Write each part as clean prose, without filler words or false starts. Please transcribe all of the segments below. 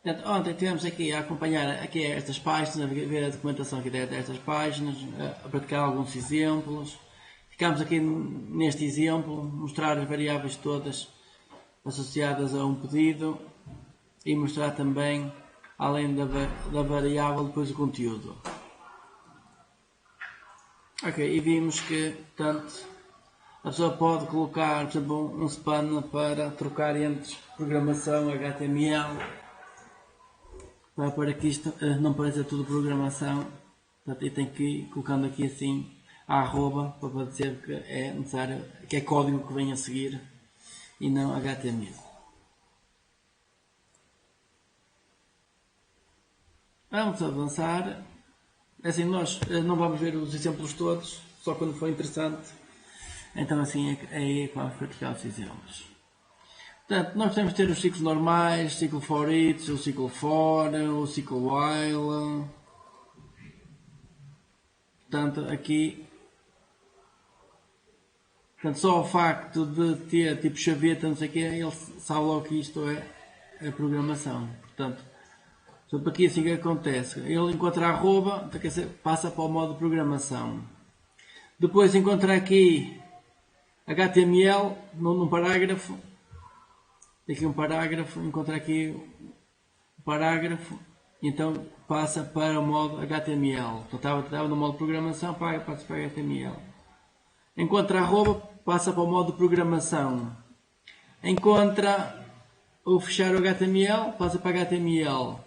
Portanto, ontem tivemos aqui a acompanhar aqui estas páginas, a ver a documentação aqui destas páginas, a praticar alguns exemplos. Ficámos aqui neste exemplo, mostrar as variáveis todas associadas a um pedido e mostrar também, além da variável, depois o conteúdo. Ok, e vimos que, portanto, a pessoa pode colocar, por exemplo, um span para trocar entre programação HTML, para que isto não pareça tudo programação. Portanto, eu tenho que ir colocando aqui assim a arroba para dizer que é necessário, que é código que vem a seguir e não HTML. Vamos avançar. Assim, nós não vamos ver os exemplos todos, só quando for interessante. Então assim é aí que vamos praticar os exemplos. Portanto, nós temos de ter os ciclos normais, ciclo for each, o ciclo for, o ciclo while. Portanto, aqui, só o facto de ter tipo chaveta, não sei o que, ele sabe logo que isto é a programação. Portanto, aqui assim que acontece. Ele encontra a arroba, passa para o modo de programação. Depois encontra aqui HTML num parágrafo. Tem aqui um parágrafo, encontra aqui o parágrafo, então passa para o modo HTML. Então estava no modo de programação, passa para HTML. Encontra a arroba, passa para o modo de programação. Encontra o fechar o HTML, passa para HTML.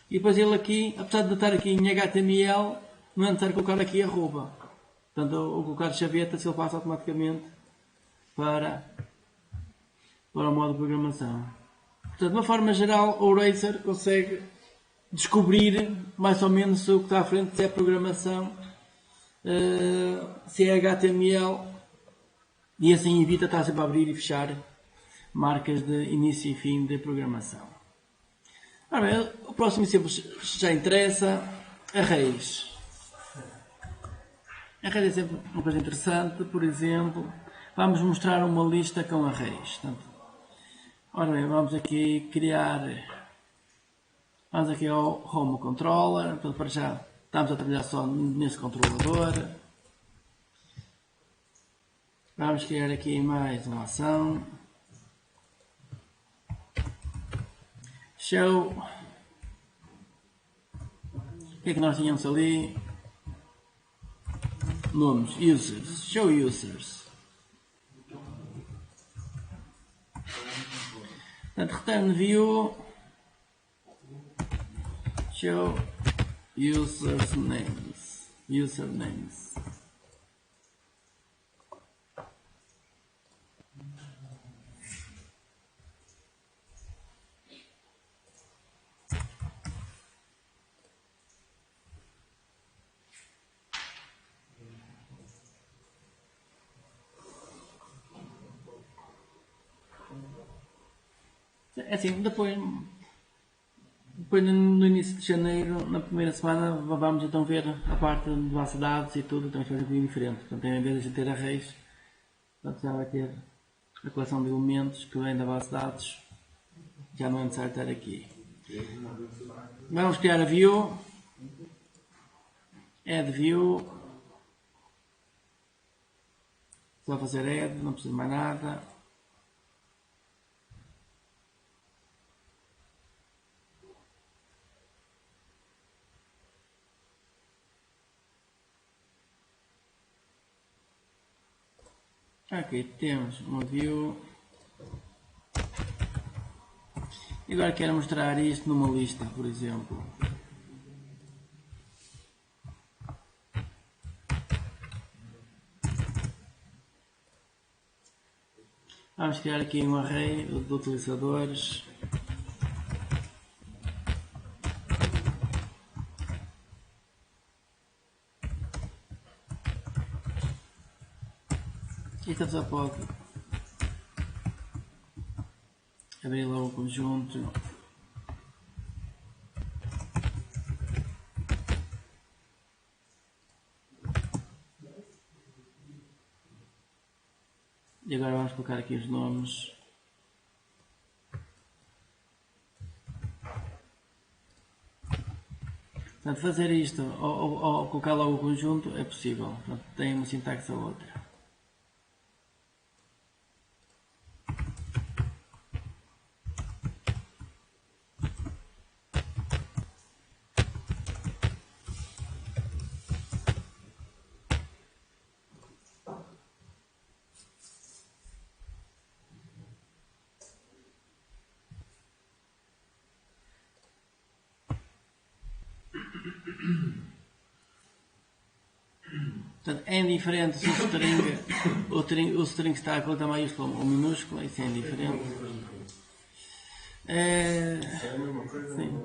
E depois ele aqui, apesar de estar aqui em HTML, não é necessário colocar aqui arroba. Portanto, o colocar chaveta, se ele passa automaticamente para o modo de programação. Portanto, de uma forma geral, o Razer consegue descobrir mais ou menos o que está à frente, se é programação, se é HTML, e assim evita estar sempre a abrir e fechar marcas de início e fim de programação. Ora bem, o próximo exemplo já interessa, arrays. Arrays é sempre uma coisa interessante. Por exemplo, vamos mostrar uma lista com arrays. Portanto, ora bem, vamos aqui criar, vamos aqui ao Home Controller. Portanto, para já estamos a trabalhar só nesse controlador. Vamos criar aqui mais uma ação. Show. O que é que nós tínhamos ali? Nomes, users, show users. Portanto, return view, show users names, usernames. Assim, depois no início de janeiro, na primeira semana, vamos então ver a parte de base de dados e tudo, então vai ser um bocadinho diferente. Portanto, em vez de ter arrays, portanto, já vai ter a coleção de elementos que vem da base de dados, já não é necessário estar aqui. Vamos criar a view, add view, só fazer add, não precisa mais nada. Aqui temos uma view. E agora quero mostrar isto numa lista, por exemplo. Vamos criar aqui um array de utilizadores. E a pessoa pode abrir logo o conjunto. E agora vamos colocar aqui os nomes. Portanto, fazer isto ou colocar logo o conjunto é possível. Portanto, tem uma sintaxe ou outra. Portanto, é indiferente se o string está com letra maiúscula ou minúscula, isso é indiferente. Sim.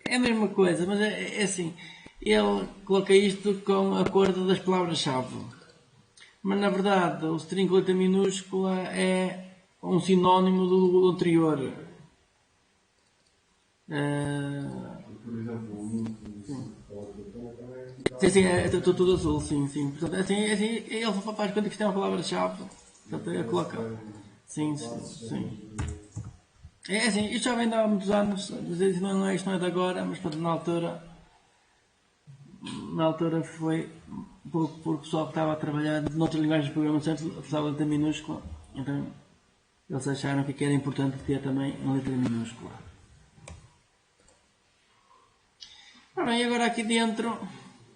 É a mesma coisa, mas é assim, ele coloca isto com a cor das palavras-chave. Mas na verdade o string com letra minúscula é um sinónimo do anterior. Sim, é tudo azul, sim. Portanto, assim, ele faz conta que isto é uma palavra-chave. Portanto, ele coloca. Sim. É assim, isto já vem de há muitos anos, isto não é de agora, mas portanto, na altura foi porque o pessoal que estava a trabalhar noutras linguagens de programação precisava de letra minúscula, então eles acharam que era importante ter também uma letra minúscula. Ora bem, agora aqui dentro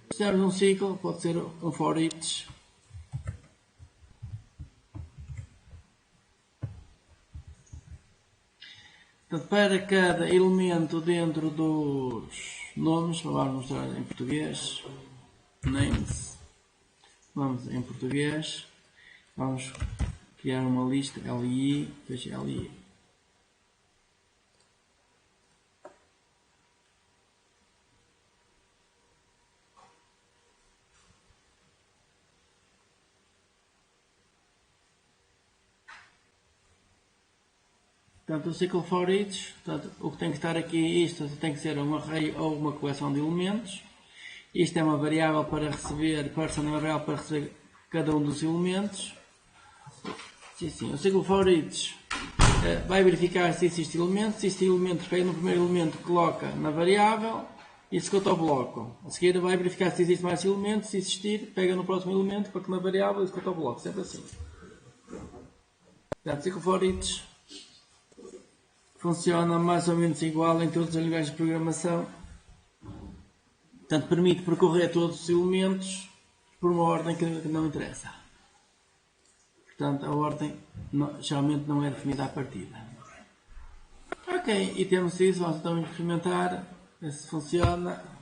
precisamos de um ciclo, pode ser um for each. Portanto, para cada elemento dentro dos nomes, vamos mostrar em português, names, vamos em português, vamos criar uma lista LI, depois LI. Portanto, o ciclo for each, portanto, o que tem que estar aqui, isto tem que ser um array ou uma coleção de elementos. Isto é uma variável para receber, person é uma variável para receber cada um dos elementos. Sim. O ciclo for each vai verificar se existe elemento. Se existe elemento, pega no primeiro elemento, coloca na variável e executa o bloco. A seguir vai verificar se existe mais elementos. Se existir, pega no próximo elemento, coloca na variável e executa o bloco. Sempre assim. Portanto, ciclo for each funciona mais ou menos igual em todas as linguagens de programação. Portanto, permite percorrer todos os elementos por uma ordem que não interessa. Portanto, a ordem geralmente não é definida à partida. Ok, e temos isso. Vamos então experimentar ver se funciona.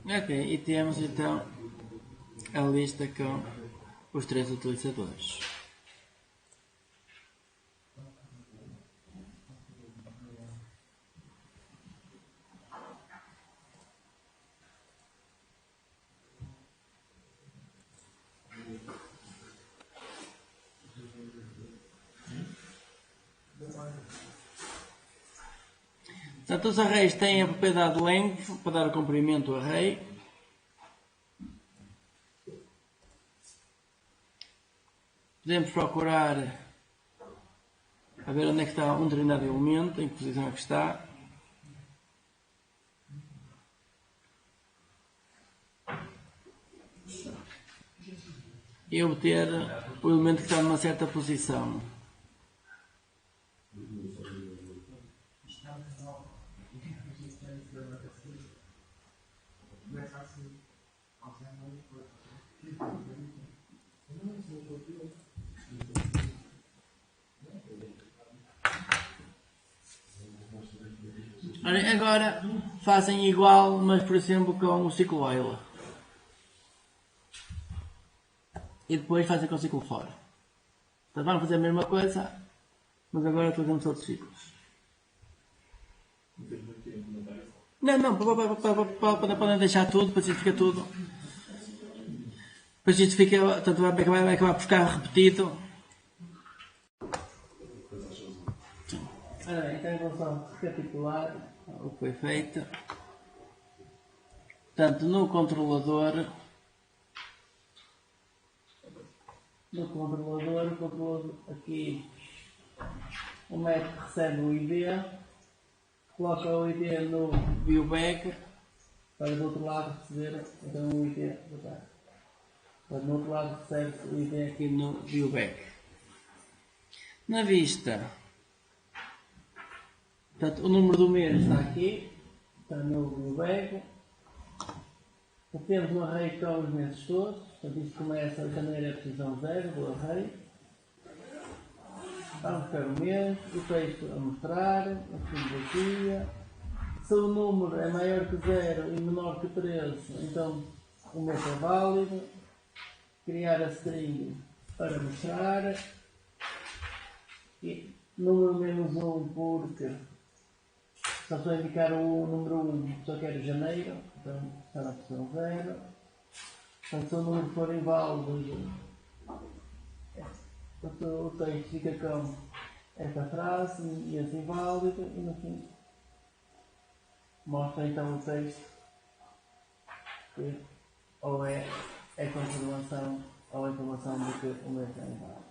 Ok, e temos então a lista com os 3 utilizadores. Portanto, os arrays têm a propriedade length para dar o comprimento ao array. Podemos procurar a ver onde é que está um determinado elemento, em que posição é que está. E obter o elemento que está numa certa posição. Agora fazem igual, mas por exemplo com o ciclo while. E depois fazem com o ciclo for. Então vamos fazer a mesma coisa, mas agora utilizamos outros ciclos. Não, podem deixar tudo, depois isto fica tudo. Depois isto fica, portanto, vai acabar por ficar repetido. Então vou só recapitular o que foi feito. Portanto, no controlador, o controlador aqui, o Mac recebe o ID, coloca o ID no viewback, para do outro lado receber então o ID do back. No outro lado recebe o ID aqui no viewback. Na vista, portanto, o número do mês está aqui, está no viewback. Temos um array com os meses todos, portanto isto começa a janeiro, é a posição 0 do array. Vamos buscar o mês, o texto a mostrar, a filosofia. Se o número é maior que 0 e menor que 13, então o mês é válido. Criar a string para mostrar. E número menos 1 porque só estou a indicar o número 1, só quero janeiro, então está na posição 0. Portanto, se o número for inválido, o texto fica com esta frase e esse inválido, e no fim mostra então o texto que ou é confirmação ou a informação de que o mês é inválido.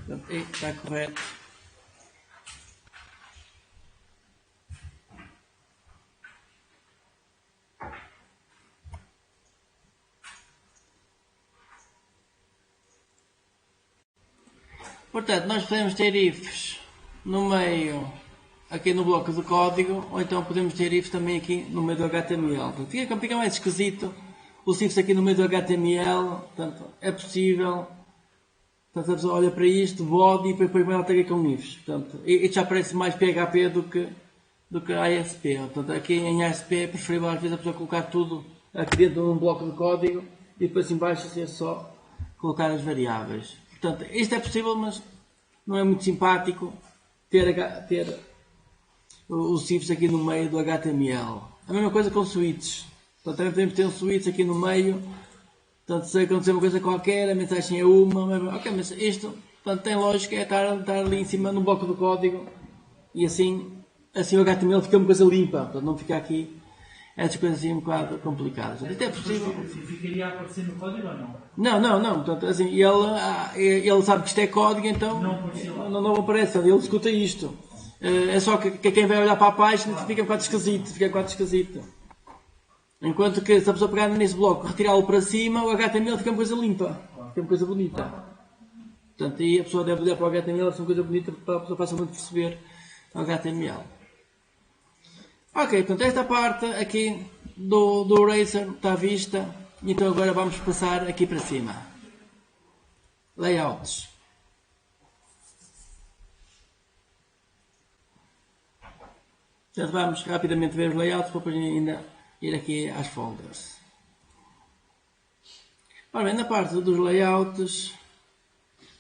Portanto, está correto. Portanto, nós podemos ter ifs no meio, aqui no bloco de código, ou então podemos ter ifs também aqui no meio do HTML. Portanto, fica mais esquisito os ifs aqui no meio do HTML. Portanto, é possível. Portanto, a pessoa olha para isto, body, e depois ela pega com ifs. Portanto, isto já parece mais PHP do que ASP. Portanto, aqui em ASP é preferível às vezes a pessoa colocar tudo aqui dentro de um bloco de código e depois em baixo ser só colocar as variáveis. Portanto, isto é possível, mas não é muito simpático ter os ifs aqui no meio do HTML. A mesma coisa com switches. Portanto, também podemos ter um switch aqui no meio. Portanto, se acontecer uma coisa qualquer, a mensagem é uma. Ok, mas isto, portanto, tem lógica, é estar ali em cima num bloco do código e assim o HTML fica uma coisa limpa. Portanto, não fica aqui essas coisas assim um bocado complicadas. Isto é possível. Ficaria a aparecer no código ou não? Não. Portanto, assim, ele sabe que isto é código, então não aparece. Ele escuta isto. É só que quem vai olhar para a página fica um bocado esquisito. Enquanto que se a pessoa pegar nesse bloco, retirá-lo para cima, o HTML fica uma coisa limpa. Fica uma coisa bonita. Portanto, aí a pessoa deve olhar para o HTML, é uma coisa bonita para a pessoa facilmente perceber o HTML. Ok, portanto, esta parte aqui do Racer está vista. Então agora vamos passar aqui para cima. Layouts. Portanto, vamos rapidamente ver os layouts para depois ainda ir aqui às folders. Ora bem, na parte dos layouts,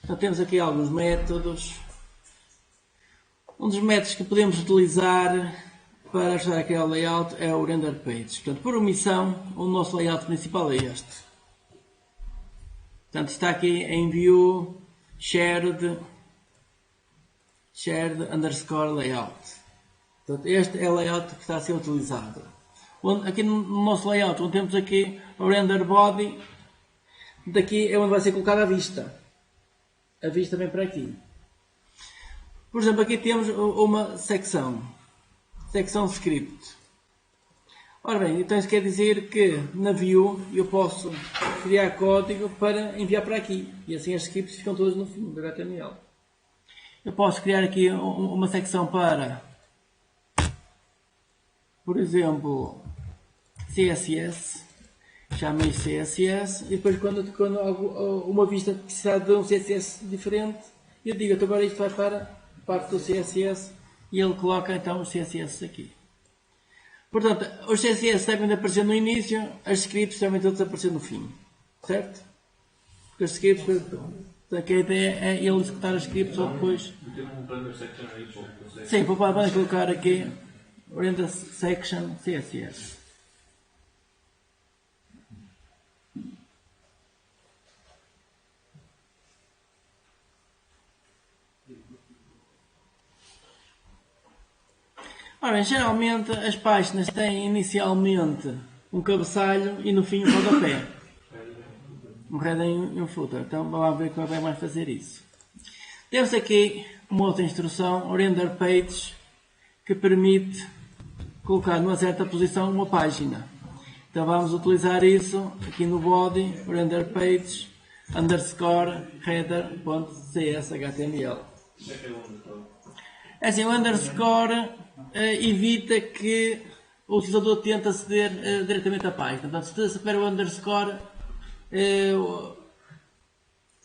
então temos aqui alguns métodos. Um dos métodos que podemos utilizar para ajudar aquele layout é o render page. Portanto, por omissão, o nosso layout principal é este. Portanto, está aqui em view shared underscore layout. Portanto, este é o layout que está a ser utilizado. Aqui no nosso layout, onde temos aqui o render body, daqui é onde vai ser colocada a vista. A vista vem para aqui. Por exemplo, aqui temos uma secção script. Ora bem, então isso quer dizer que na view eu posso criar código para enviar para aqui. E assim as scripts ficam todas no fim do HTML. Eu posso criar aqui uma secção para, por exemplo, CSS. Chamo isso CSS. E depois quando uma vista precisar de um CSS diferente, eu digo, então agora isto vai para a parte do CSS. E ele coloca então os CSS aqui. Portanto, os CSS devem aparecer no início, as scripts devem todas aparecer no fim. Certo? Porque as scripts, que a ideia é ele executar as scripts ou depois. Sim, podem colocar aqui render section CSS. Ora bem, geralmente as páginas têm inicialmente um cabeçalho e no fim um rodapé. Um header e um footer. Então vamos ver como é que vai fazer isso. Temos aqui uma outra instrução, render page, que permite colocar numa certa posição uma página. Então vamos utilizar isso aqui no body, render page, underscore header.cshtml. Assim, o underscore evita que o utilizador tente aceder diretamente à página. Portanto, se tiver o underscore,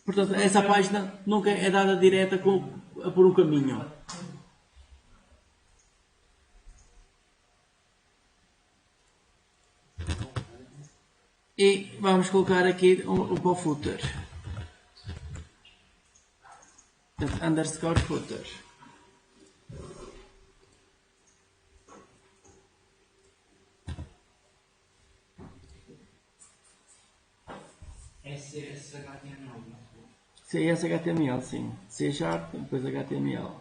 portanto, essa página nunca é dada direta por um caminho. E vamos colocar aqui para o footer. Portanto, underscore footer. CSHTML, sim. C#, depois HTML.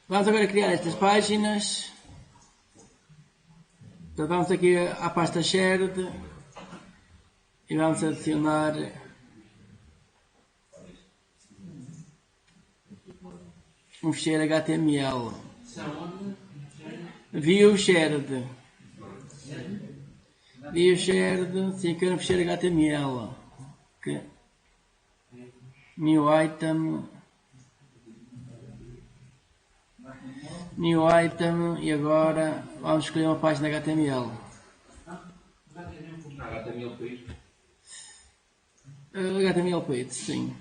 Vamos agora criar estas páginas. Então vamos aqui à pasta shared e vamos adicionar um ficheiro HTML. View shared. View shared, sim, quero um ficheiro HTML. Okay. New item. New item e agora vamos escolher uma página HTML. HTML page. HTML page, sim.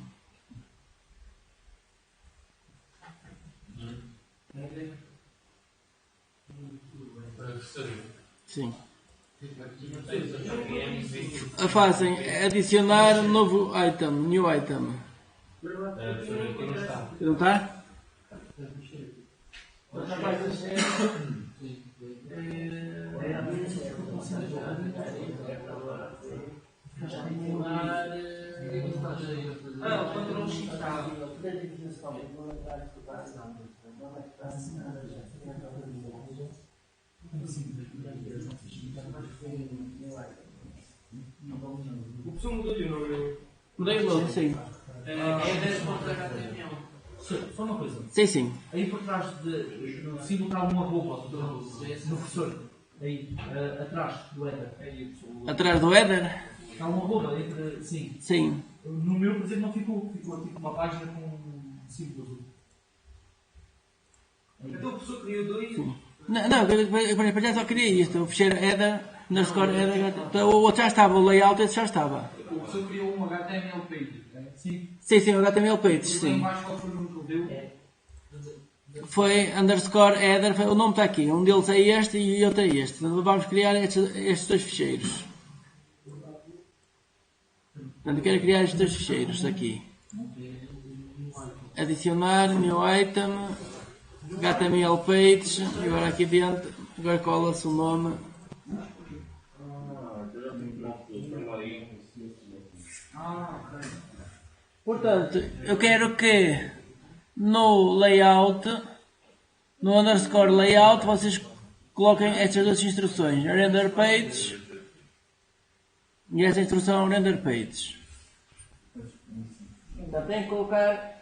Sim. Fazem adicionar um novo item, new item. Não está? O pessoal mudou de novo. Mudei o nome, sim. É 10.html. Só uma coisa. Sim, sim. Aí por trás no símbolo está uma roupa no professor. Aí, atrás do header. Atrás do header? Está uma roupa entre. Sim. Sim. No meu, por exemplo, não ficou. Ficou tipo uma página com um símbolo azul. Então o professor criou dois. Não, para já só queria isto. O ficheiro header, underscore header. Então, o outro já estava, o layout esse já estava. O professor criou um HTML page. Sim. Sim, o HTML page, sim. Qual foi o nome que ele deu? Foi underscore header, o nome está aqui. Um deles é este e outro é este. Vamos criar estes dois ficheiros. Portanto, quero criar estes dois ficheiros aqui. Adicionar, new item, HTML page, e agora aqui dentro, agora cola-se o nome. Portanto, eu quero que no layout, no underscore layout, vocês coloquem estas duas instruções, render page e esta instrução render page. Então tem que colocar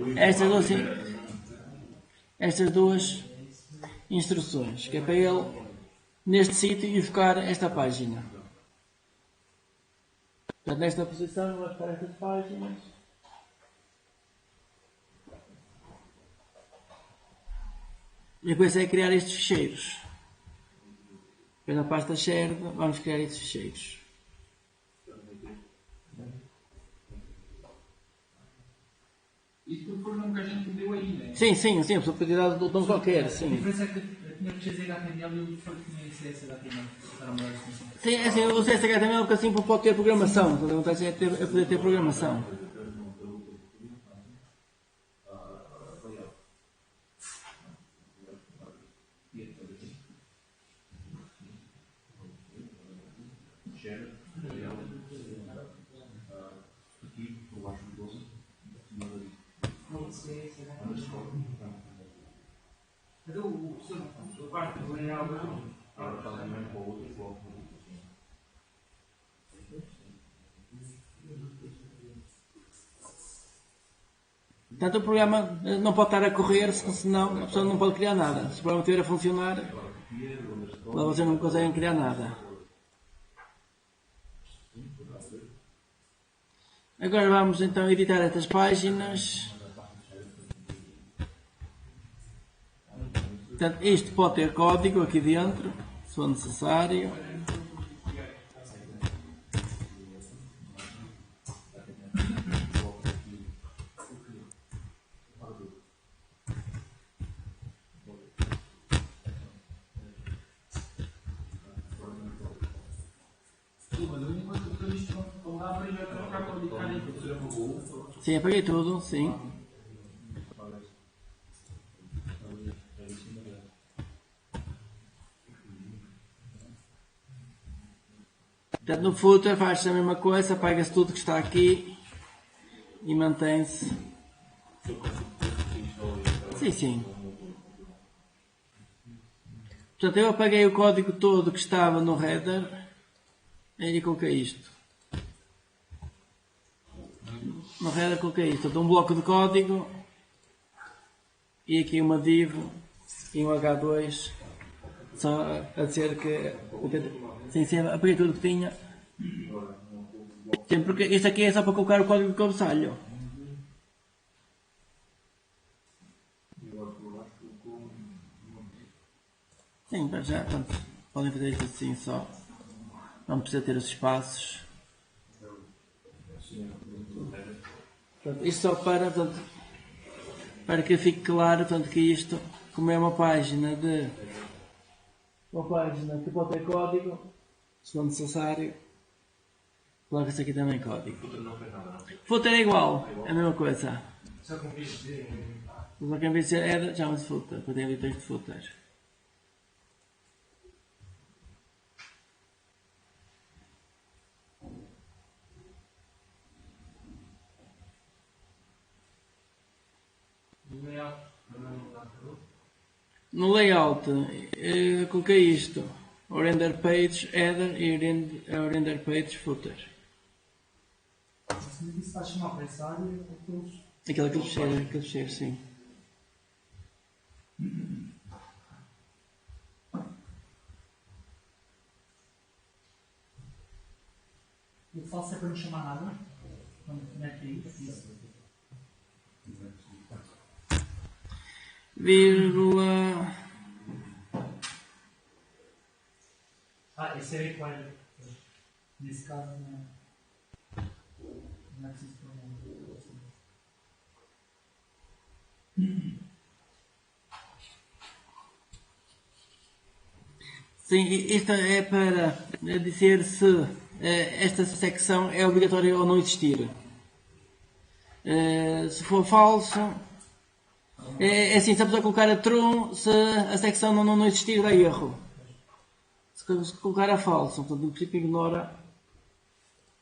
estas duas instruções, que é para ele neste sítio invocar esta página. Portanto, nesta posição vou buscar estas páginas. E depois é criar estes ficheiros. Depois na pasta shared vamos criar estes ficheiros. Isto foi o nome que a gente deu aí, não é? Sim, a pessoa pode tirar do nome qualquer, A sim. diferença é que tinha que dizer HTML e o foi que tinha CSHTML. Sim, é assim, o CSHTML porque assim pode ter programação. O que acontece é poder ter programação. Cadê o quarto do Daniel? Portanto, o programa não pode estar a correr, senão a pessoa não pode criar nada. Se o programa estiver a funcionar, vocês não conseguem criar nada. Agora vamos então editar estas páginas. Portanto, isto pode ter código aqui dentro, se for necessário. Sim, apaguei tudo, sim. Portanto, no footer faz-se a mesma coisa, apaga-se tudo que está aqui e mantém-se. Sim. Portanto, eu apaguei o código todo que estava no header e coloquei isto. No header coloquei isto. Portanto, um bloco de código e aqui uma div e um H2 só a dizer que sim, apaguei tudo que tinha. Sim, porque isto aqui é só para colocar o código de cabeçalho. Sim, mas já, portanto, podem fazer isto assim só. Não precisa ter os espaços. Portanto, isto só para que fique claro, portanto, que isto, como é uma página que pode ter código, se for necessário, coloca-se aqui também código. Footer é igual, é a mesma coisa. Só que em vez de ser header, chama-se footer, para ter editores de footer. No layout, coloquei isto, o render page header e o render page footer. Se me vai chamar para essa área, Aquele fecheiro, sim. o falso é para não chamar nada? Como é que é isso? Vírgula. Esse é required. Nesse caso, não é preciso para Sim, isto é para dizer se esta secção é obrigatória ou não existir. Se for falso, é assim, se a pessoa colocar a true, se a secção não existir, dá erro. Se colocar a falso, portanto, o princípio ignora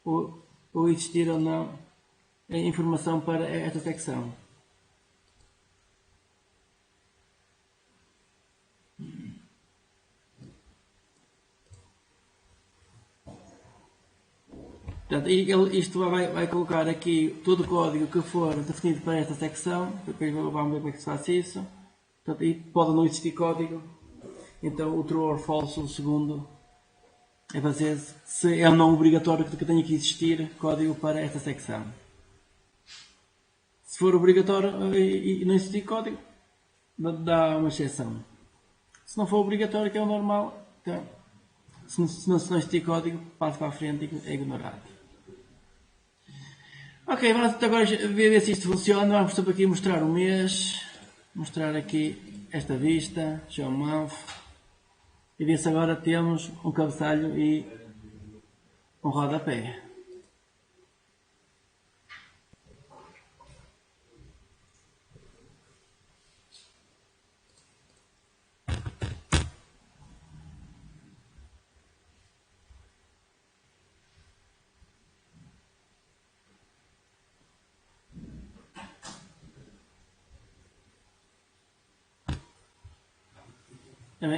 o existir ou não a informação para esta secção. Portanto, isto vai colocar aqui todo o código que for definido para esta secção. Depois vamos ver como é que se faz isso. Portanto, e pode não existir código. Então o true or false, o segundo, é fazer se é ou não obrigatório que tenha que existir código para esta secção. Se for obrigatório e não existir código, dá uma exceção. Se não for obrigatório, que é o normal, então, se não existir código, passa para a frente e é ignorado. Ok, vamos agora ver se isto funciona. Vamos só aqui mostrar o mês. Mostrar aqui esta vista. Show month. E ver se agora temos um cabeçalho e um rodapé.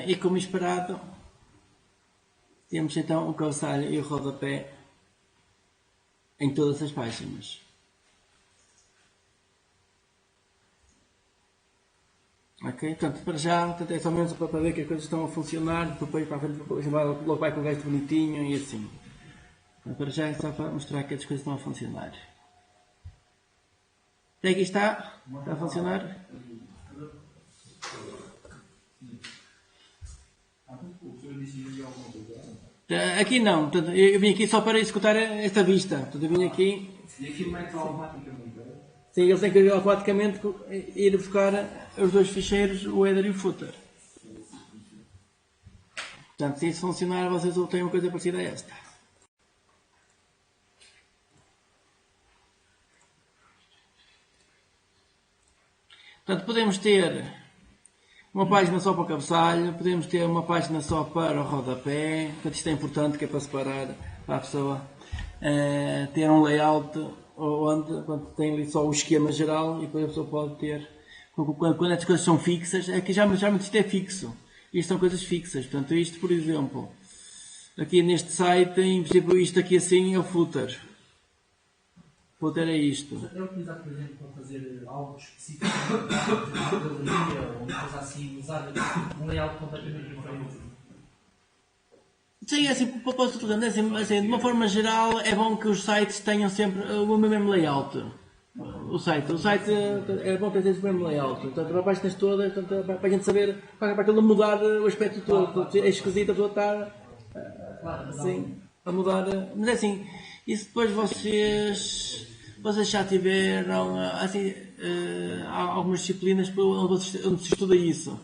E como esperado, temos então o cabeçalho e o rodapé em todas as páginas. Ok? Portanto, para já, é só menos para ver que as coisas estão a funcionar, depois para a frente logo vai com o resto bonitinho e assim. Então, para já é só para mostrar que as coisas estão a funcionar. Até aqui está? Está a funcionar? Aqui não, portanto, eu vim aqui só para executar esta vista. Portanto, eu vim aqui. E aquilo mete automaticamente? Sim, eles têm que automaticamente ir buscar os dois ficheiros, o header e o footer. Portanto, se isso funcionar, vocês têm uma coisa parecida a esta. Portanto, podemos ter uma página só para o cabeçalho, podemos ter uma página só para o rodapé. Portanto, isto é importante, que é para separar, para a pessoa ter um layout onde tem ali só o esquema geral e depois a pessoa pode ter, quando estas coisas são fixas, é que geralmente isto é fixo. Isto são coisas fixas. Portanto, isto, por exemplo, aqui neste site, em princípio, isto aqui assim é o footer. O footer é isto. É utilizar, por exemplo, para fazer algo específico, uma galeria ou uma coisa assim, usar um layout completamente diferente. Sim, assim, posso utilizar, assim, de uma forma geral, é bom que os sites tenham sempre o mesmo layout. O site é bom ter sempre o mesmo layout. Portanto, para páginas todas, para a gente saber, para aquilo mudar o aspecto todo. É esquisito a pessoa estar assim, a mudar. Mas é assim, e se depois vocês já tiveram assim, algumas disciplinas onde se estuda isso.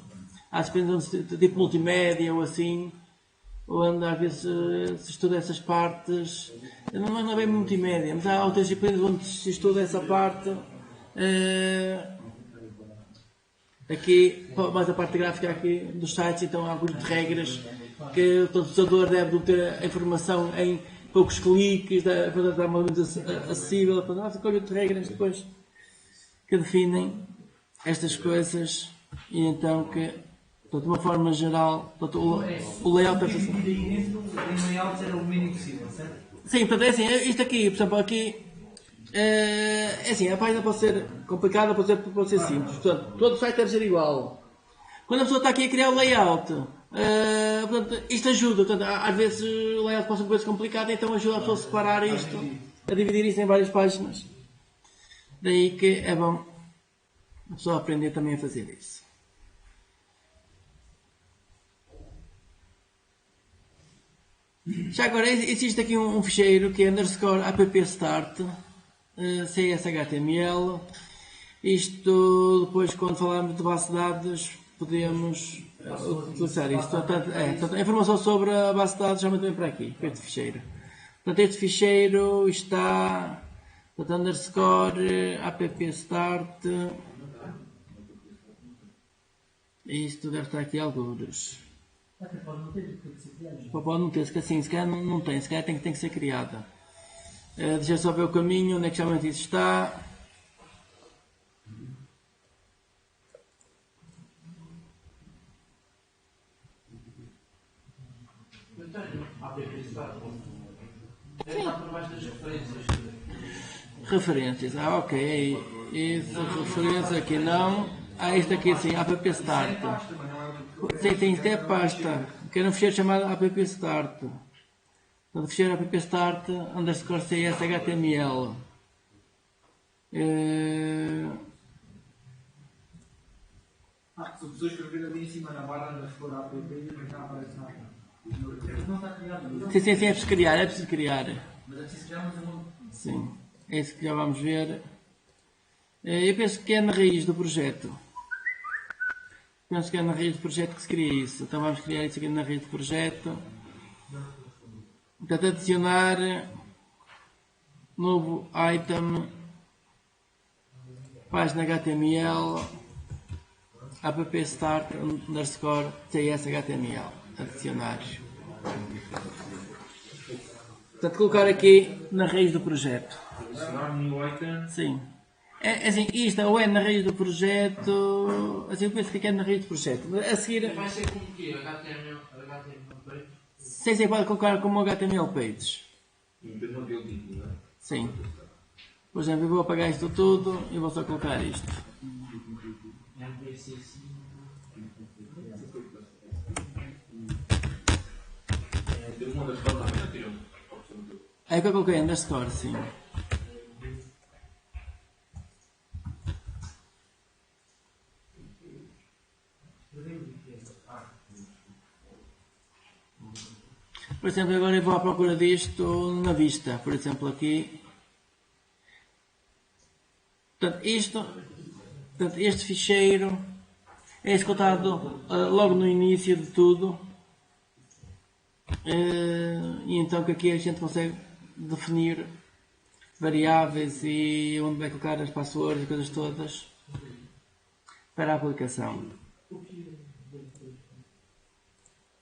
Há disciplinas tipo multimédia ou assim, onde às vezes se estuda essas partes, não é bem multimédia, mas há outras disciplinas onde se estuda essa parte. Aqui, mais a parte gráfica aqui dos sites, então há um conjunto de regras que o utilizador deve obter a informação em poucos cliques, para dar uma luz acessível. Há um conjunto de regras depois que definem estas coisas e então que, de uma forma geral, o layout é assim. O layout era o mínimo possível, certo? Sim, portanto, é assim, isto aqui, por exemplo, aqui, é assim, a página pode ser complicada, pode ser simples. Portanto, todo o site deve ser igual. Quando a pessoa está aqui a criar o layout, portanto, isto ajuda. Portanto, às vezes o layout pode ser uma coisa complicada, então ajuda a pessoa a separar isto, a dividir isto em várias páginas. Daí que é bom a pessoa aprender também a fazer isso. Já agora, existe aqui um ficheiro que é _appstart, CSHTML. Isto, depois, quando falarmos de base de dados, podemos utilizar isto. Portanto, a informação sobre a base de dados já vem para aqui, para este ficheiro. Portanto, este ficheiro está, portanto, _appstart. Isto deve estar aqui alguns. Pode não ter, se calhar não tem, se calhar tem que ser criada. Deixa eu só ver o caminho, onde é que realmente isso está. Referências, ok. Isso, referências aqui não. Este aqui sim, appstart. Tem até pasta, que era um ficheiro chamado appstart. Portanto, ficheiro appstart _CSHTML. Se a pessoa escrever ali em cima na barra underscore app, não aparece nada. Não está criado. Sim, é preciso criar. Mas é preciso criar, mas eu não... Sim. É isso que já vamos ver. Eu penso que é na raiz do projeto. Penso que é na raiz do projeto que se cria isso. Então vamos criar isso aqui na raiz do projeto. Portanto, adicionar novo item, página HTML, app start underscore tshtml. Adicionar. Portanto, colocar aqui na raiz do projeto. Adicionar new item. Sim. É assim, isto ou é na raiz do projeto. Assim, eu penso que é na raiz do projeto. A seguir. Vai ser como que? HTML page? Sim, pode colocar como HTML pages. Independente do título, não é? Sim. Por exemplo, eu vou apagar isto tudo e vou só colocar isto. Tem uma das fotos também, tiram. É que eu coloquei underscore, sim. Por exemplo, agora eu vou à procura disto na vista. Por exemplo, aqui. Portanto, este ficheiro é executado logo no início de tudo. E então que aqui a gente consegue definir variáveis e onde vai colocar as passwords e coisas todas para a aplicação.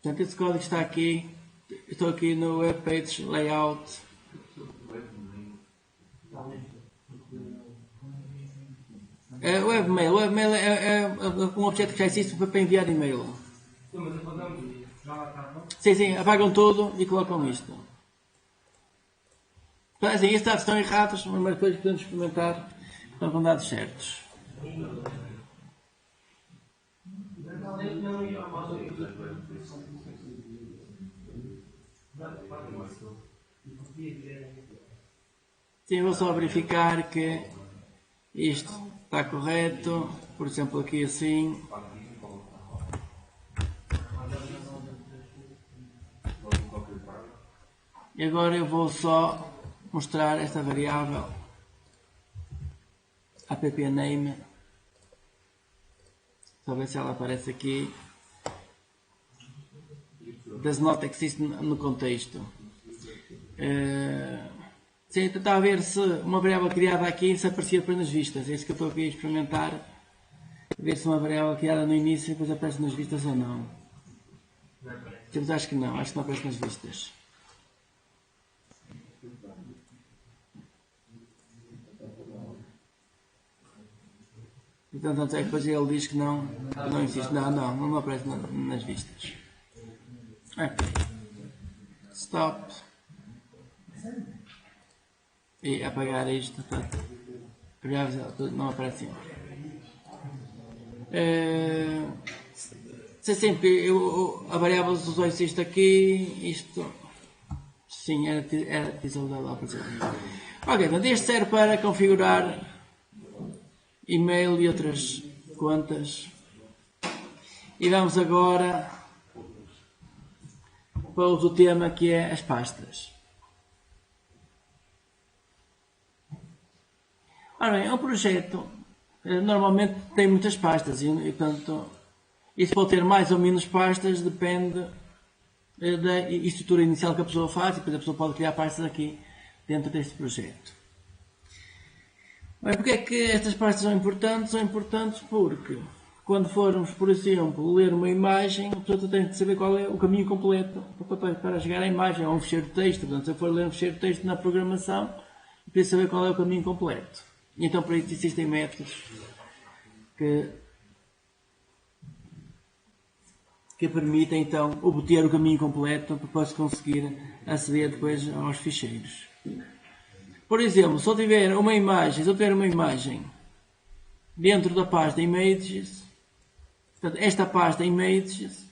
Portanto, esse código está aqui. Estou aqui no Web Page Layout. Webmail. Webmail é um objeto que já existe para enviar e-mail. Sim, apagam tudo e colocam isto. Então, assim, estes dados estão errados, mas depois podemos experimentar com dados certos. Sim, vou só verificar que isto está correto. Por exemplo, aqui assim. E agora eu vou só mostrar esta variável appname. Só ver se ela aparece aqui. Does not exist no contexto. Sim, tentar ver se uma variável criada aqui se aparecia depois nas vistas. É isso que eu estou aqui a experimentar. Ver se uma variável criada no início depois aparece nas vistas ou não. Mas acho que não aparece nas vistas. Então, tanto é que depois ele diz que não existe. Não aparece nas vistas. Ok. Stop. E apagar isto. Não aparece sempre. Se sempre a variável usou isto aqui, isto. Sim, era tesouro lá para dizer. Ok, então este serve para configurar e-mail e outras contas. E vamos agora para o outro tema, que é as pastas. Ora bem, um projeto normalmente tem muitas pastas e portanto isso pode ter mais ou menos pastas, depende da estrutura inicial que a pessoa faz, e depois a pessoa pode criar pastas aqui dentro deste projeto. Bem, porque é que estas pastas são importantes? São importantes porque quando formos, por exemplo, ler uma imagem, a pessoa tem que saber qual é o caminho completo para chegar à imagem, ou um ficheiro de texto. Portanto, se eu for ler um ficheiro de texto na programação, eu preciso saber qual é o caminho completo. E então, para isso existem métodos que permitem, então, obter o caminho completo para depois conseguir aceder depois aos ficheiros. Por exemplo, se eu tiver uma imagem dentro da pasta Images, portanto, esta pasta Images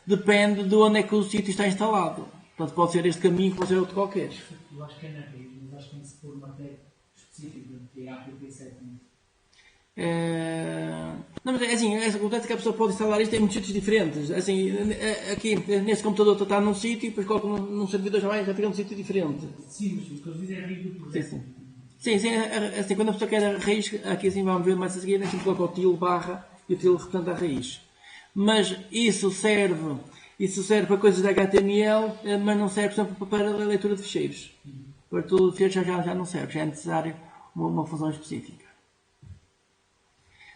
depende de onde é que o sítio está instalado. Portanto, pode ser este caminho, pode ser outro qualquer. Eu acho que é na rede, mas acho que tem que se pôr uma tag específica, que é a app setting. Não, mas assim, acontece que a pessoa pode instalar isto em muitos sítios diferentes. Assim, aqui, neste computador está num sítio e depois coloca num servidor já fica num sítio diferente. Sim, mas o que eu digo é a rede do projeto. Sim. Sim, assim, quando a pessoa quer a raiz, aqui assim vamos ver mais a seguir, a gente coloca o til barra e o til representa a raiz. Mas isso serve para coisas de HTML, mas não serve, por exemplo, para a leitura de ficheiros. Para tudo de ficheiros já não serve, já é necessário uma função específica.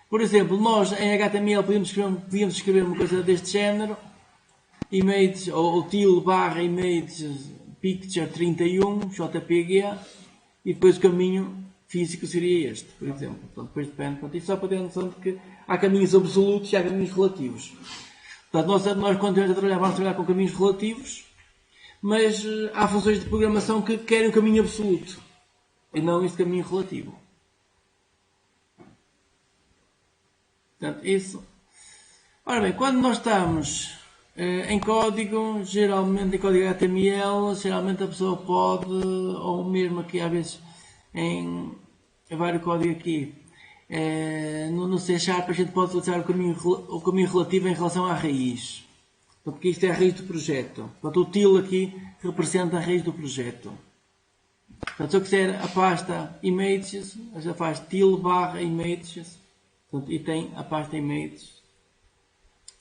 Por exemplo, nós em HTML podíamos escrever uma coisa deste género, images, ou til barra images picture 31, JPG, e depois o caminho físico seria este, por exemplo. Portanto, depois depende. Portanto, isso só para ter a noção de que há caminhos absolutos e há caminhos relativos. Portanto, nós quando estamos a trabalhar, vamos trabalhar com caminhos relativos, mas há funções de programação que querem o caminho absoluto e não este caminho relativo. Portanto, isso. Ora bem, quando nós estamos em código, geralmente em código HTML, geralmente a pessoa pode, ou mesmo aqui às vezes em vários códigos aqui, no C# a gente pode utilizar o caminho relativo em relação à raiz. Porque isto é a raiz do projeto. Portanto, o til aqui representa a raiz do projeto. Portanto, se eu quiser a pasta images, já faz til barra images. Portanto, e tem a pasta images.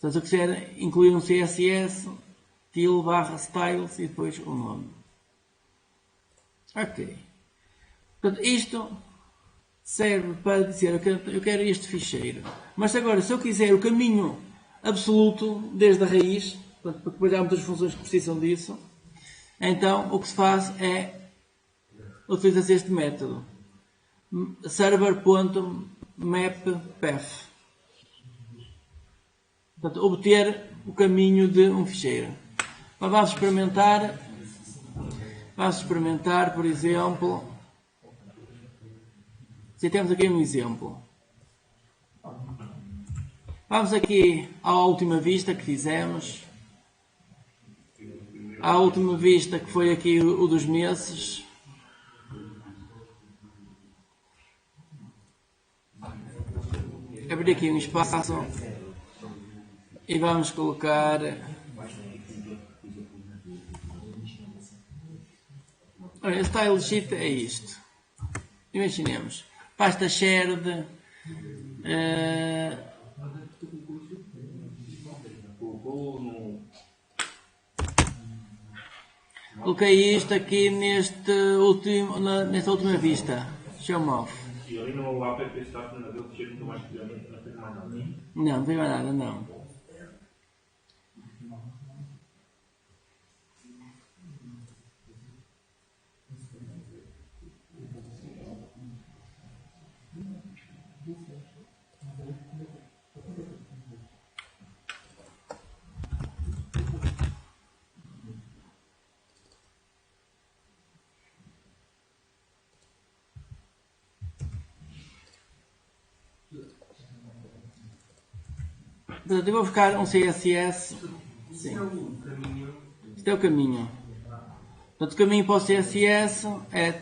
Portanto, se eu quiser incluir um CSS, til barra styles e depois o nome. Ok. Portanto, isto serve para dizer eu quero este ficheiro. Mas agora, se eu quiser o caminho absoluto desde a raiz, porque depois há muitas funções que precisam disso, então o que se faz é utiliza-se este método server.mappath. Portanto, obter o caminho de um ficheiro. Mas vamos experimentar, por exemplo, se temos aqui um exemplo. Vamos aqui à última vista que fizemos. À última vista que foi aqui o dos meses. Abrir aqui um espaço e vamos colocar olha, o style sheet é isto. Imaginemos pasta shared, coloquei isto aqui nesta última vista. Show off. E ali no app está na dele, chega muito mais que não tem mais nada. Não, não tem mais nada, não. Portanto, eu vou buscar um CSS. Sim. Este é o caminho. Portanto, o caminho para o CSS é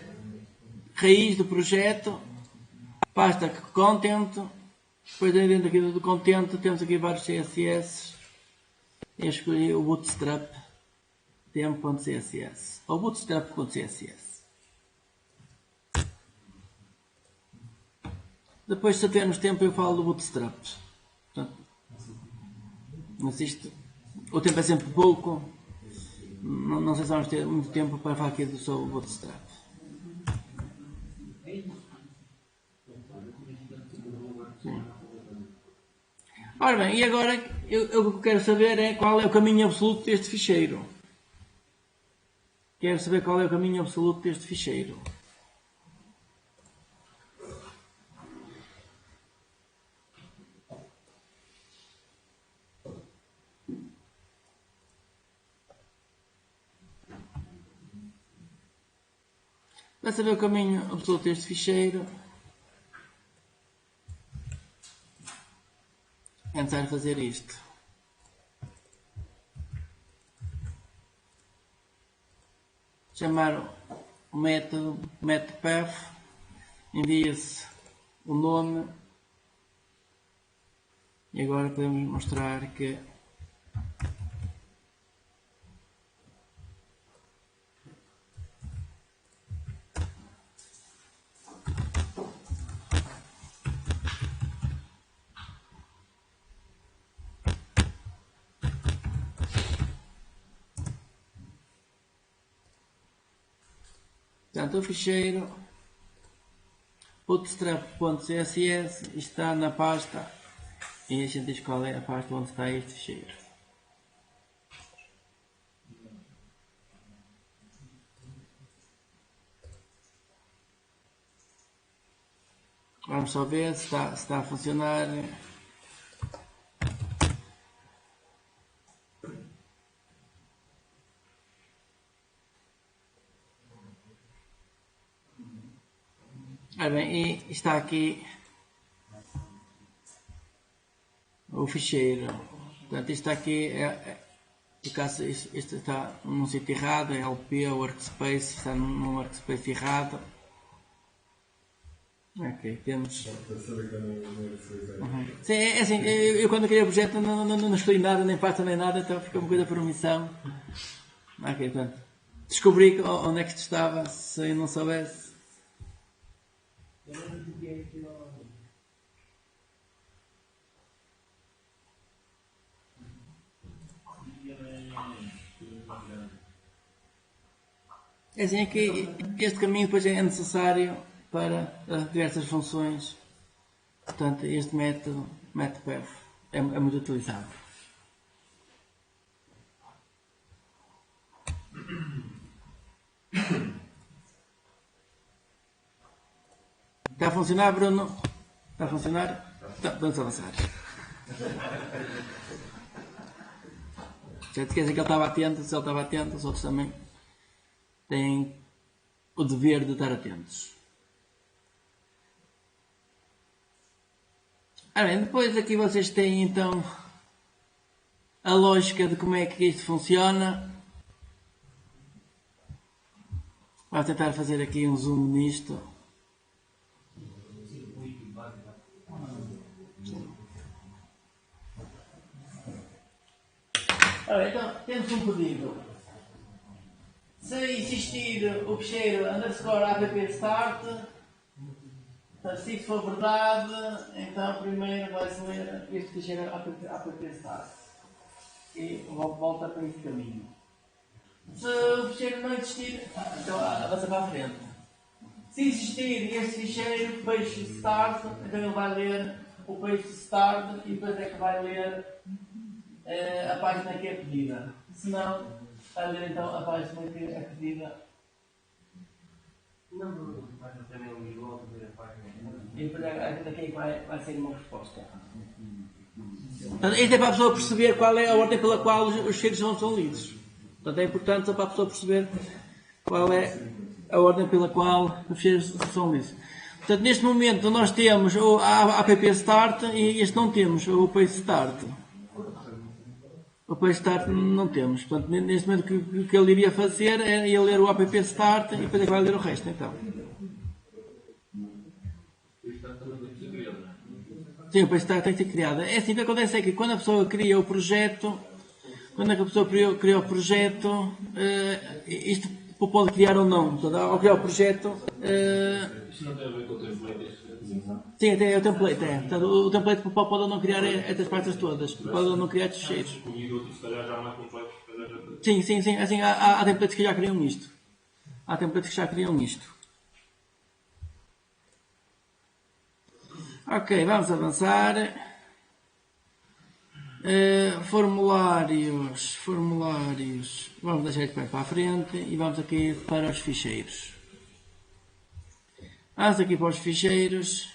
raiz do projeto, pasta content, depois dentro aqui do content temos aqui vários CSS. Eu escolhi o bootstrap tempo.css ou bootstrap.css. Depois, se temos tempo, eu falo do bootstrap. Portanto, mas isto, o tempo é sempre pouco. Não sei se vamos ter muito tempo para falar aqui sobre o bootstrap. Sim. Ora bem, e agora o que eu quero saber é qual é o caminho absoluto deste ficheiro. Quero saber qual é o caminho absoluto deste ficheiro. Para saber o caminho absoluto deste ficheiro, é necessário fazer isto. Chamar o método mappath, envia-se o nome e agora podemos mostrar que Portanto, o ficheiro bootstrap.css está na pasta e a gente diz qual é a pasta onde está este ficheiro. Vamos só ver se está a funcionar. Bem, e está aqui o ficheiro. Portanto, isto aqui por caso isto está num sítio errado, é LP, workspace, está num workspace errado. Ok, temos. Sim, é assim, eu quando criei o projeto não escolhi nada, nem pasta nem nada, então ficou uma coisa por omissão. Ok, portanto, descobri onde é que isto estava, se eu não soubesse. É assim, é que este caminho depois é necessário para diversas funções. Portanto, este método path é muito utilizado. Está a funcionar, Bruno? Está a funcionar? Então, vamos avançar. Já te esqueci que ele estava atento, se ele estava atento, os outros também têm o dever de estar atentos. Bem, depois aqui vocês têm então a lógica de como é que isto funciona. Vou tentar fazer aqui um zoom nisto. Então, temos um pedido. Se existir o ficheiro _app_start, se isso for verdade, então primeiro vai-se ler este ficheiro app_start e volta para este caminho. Se o ficheiro não existir, então avança para a frente. Se existir este ficheiro peixe start, então ele vai ler o peixe start e depois é que vai ler a página que é pedida. Se não, vai ler então a página que é pedida. Não, vai fazer um visual para ver a página. E depois daqui vai ser uma resposta. Isto é para a pessoa perceber qual é a ordem pela qual os ficheiros são lidos. Portanto, é importante só para a pessoa perceber qual é a ordem pela qual os ficheiros são lidos. Portanto, neste momento nós temos a app_start e este não temos, o page_start. O page_start não temos. Portanto, neste momento o que ele iria fazer é ia ler o app_start e depois é que vai ler o resto. Então. Sim, o page_start tem que ser criado. É assim, o que acontece é que quando a pessoa cria o projeto, cria o projeto, isto pode criar ou não. Portanto, ao criar o projeto... Isso não tem a ver com o template? Sim, é o template. Portanto, o template pode ou não criar estas partes todas. Pode ou não criar estes ficheiros. E outros, se calhar, já mais complexos. Sim. Assim, há templates que já criam isto. Há templates que já criam isto. Ok, vamos avançar. Formulários. Vamos deixar isto para a frente e vamos aqui para os ficheiros. Vamos aqui para os ficheiros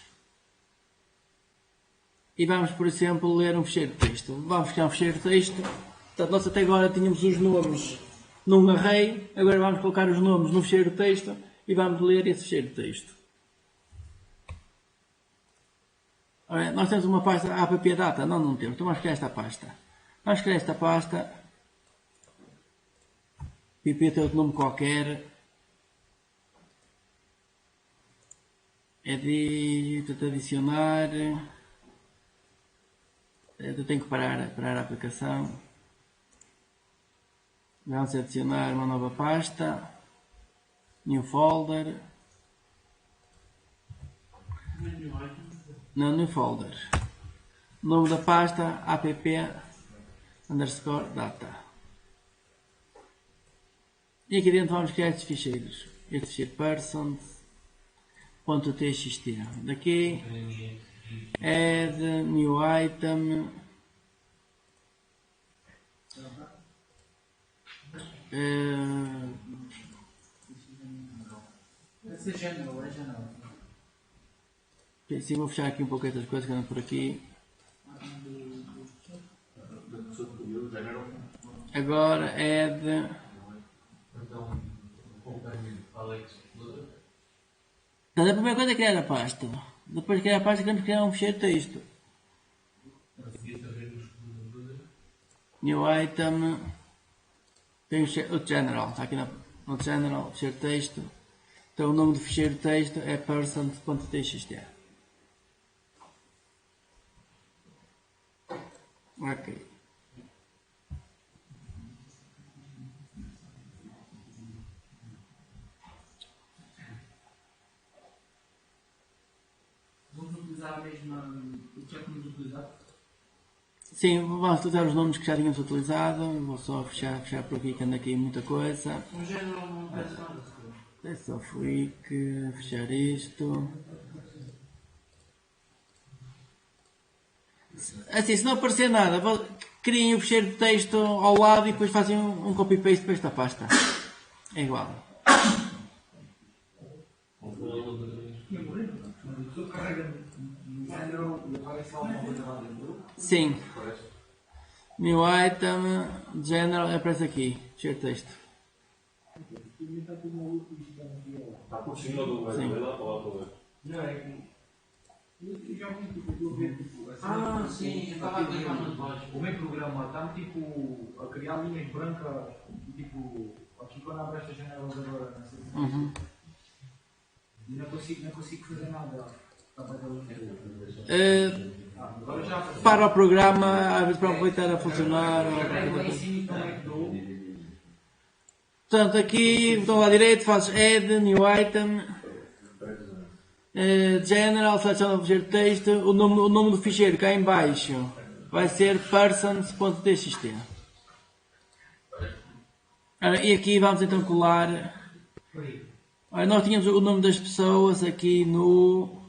e vamos, por exemplo, ler um ficheiro de texto. Vamos criar um ficheiro de texto. Portanto, nós até agora tínhamos os nomes num array, agora vamos colocar os nomes no ficheiro de texto e vamos ler esse ficheiro de texto. Ora, nós temos uma pasta app_data? Não temos. Então vamos criar esta pasta. Vamos criar esta pasta. pp tem outro nome qualquer. Edit, adicionar. Eu tenho que parar a aplicação. Vamos adicionar uma nova pasta. New folder. Não, new folder. Nome da pasta app_data. E aqui dentro vamos criar estes ficheiros. este ficheiro persons.txt. Daqui add new item. Deve ser general, é general. Sim, vou fechar aqui um pouco estas coisas que andam por aqui. Agora add. Então, acompanho Alex Explorer. Então, a primeira coisa é criar a pasta. Depois de criar a pasta, queremos criar um ficheiro de texto. A seguir também nos Explorer. New item. Tem o general. Está aqui no general, ficheiro de texto. Então o nome do ficheiro de texto é person.txt. Ok. Vamos utilizar a mesma. O que é que vamos utilizar? Sim, vamos utilizar os nomes que já tínhamos utilizado. Vou só fechar por aqui, que anda aqui muita coisa. O general não faz nada. É só freak, fechar isto. Assim, se não aparecer nada, criem o ficheiro de texto ao lado e depois fazem um copy-paste para esta pasta. É igual. Sim. New item, general, aparece aqui, ficheiro de texto. Está por cima do Sim. vai lá para lá para ver. Não é que. Ah, sim, eu estava a clicar nos olhos. O meu programa está tipo a criar linhas brancas, tipo, aqui quando abre esta janela agora, não sei. Uhum. E não consigo fazer nada. Agora já Para o programa, às vezes para voltar a funcionar. pego lá em cima e como é que dou. Portanto, aqui, botão lá direito, fazes add, new item, general, seleciona o ficheiro de texto, o nome do ficheiro cá em baixo vai ser persons.txt. E aqui vamos então colar. Ora, nós tínhamos o nome das pessoas aqui no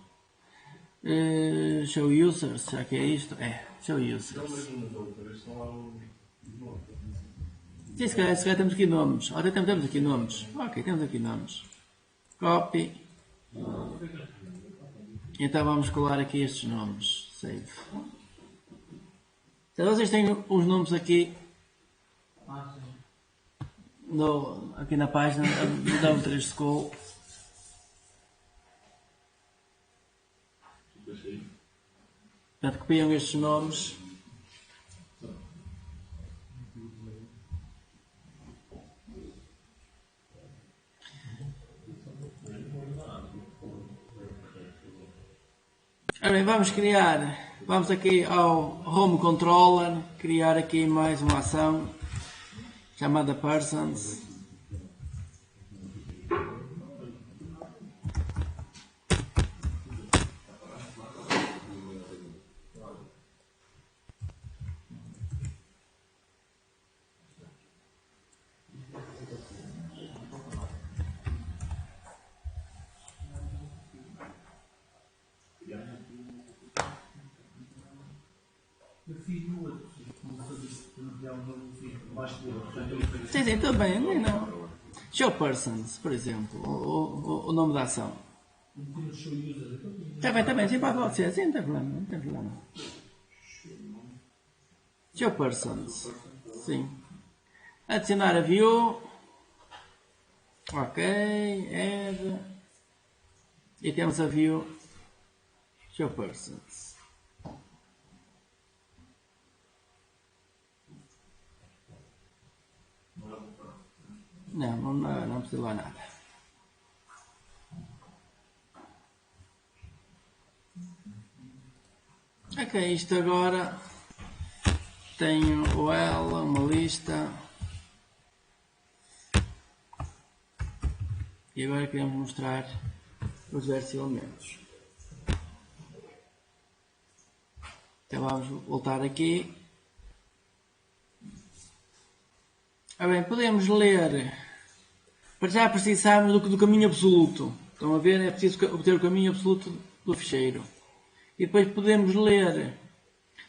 show users, será que é isto? É, show users. Sim, se calhar temos aqui nomes. Ora, temos aqui nomes. Ok, temos aqui nomes. Copy. Então vamos colar aqui estes nomes. Save. Então vocês têm os nomes aqui aqui na página do W3 School. Portanto, copiam estes nomes. Ora bem, vamos aqui ao Home Controller, criar aqui mais uma ação chamada Persons. Eu fiz no outro, como fazer um novo fiz baixo do outro. Sim, tudo bem, não. Show Persons, por exemplo, o nome da ação. No show user. Está bem, sim, pode ser, sim, não tem problema. Show Persons, sim. Adicionar a view. Ok, add. E temos a view Show Persons. Não precisa lá nada. Ok, isto agora tenho o ela, uma lista. E agora queremos mostrar os diversos elementos. Então vamos voltar aqui. Bem, podemos ler Para já precisamos do caminho absoluto. Estão a ver? É preciso obter o caminho absoluto do ficheiro. E depois podemos ler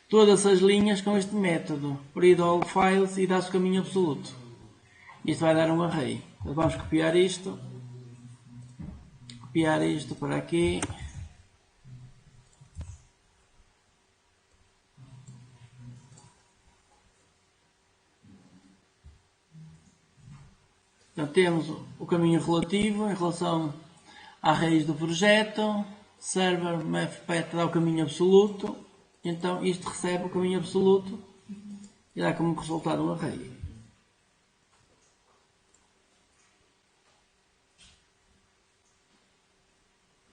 todas as linhas com este método. Read all files e dá-se o caminho absoluto. Isto vai dar um array. Então vamos copiar isto. Copiar isto para aqui. Então temos o caminho relativo em relação à raiz do projeto. Server mathpath dá o caminho absoluto. Então isto recebe o caminho absoluto e dá como resultado um array.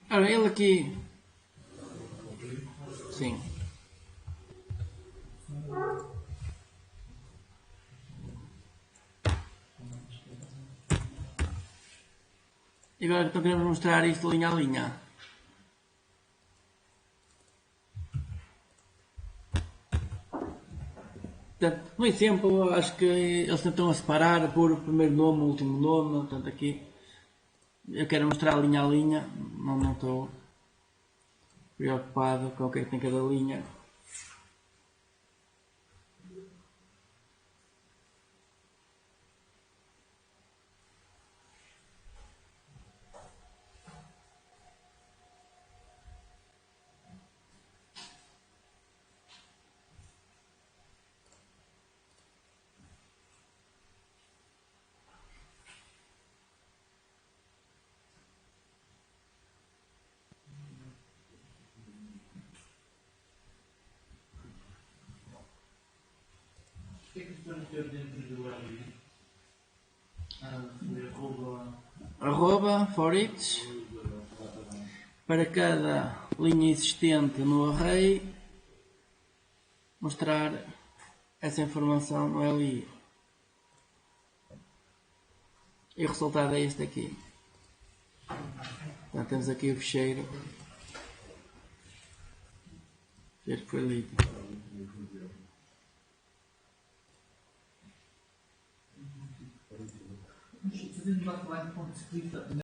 Ora, ele aqui. Sim. E agora então queremos mostrar isto linha a linha. Portanto, no exemplo, acho que eles tentam a separar por primeiro nome, último nome. Portanto, aqui eu quero mostrar linha a linha. Não estou preocupado com o que é que tem cada linha. O que é que podemos ter dentro do array? Arroba for each. Para cada linha existente no array, mostrar essa informação no LI. E o resultado é este aqui. Então temos aqui o ficheiro. Este foi lido. Fazendo um backline.script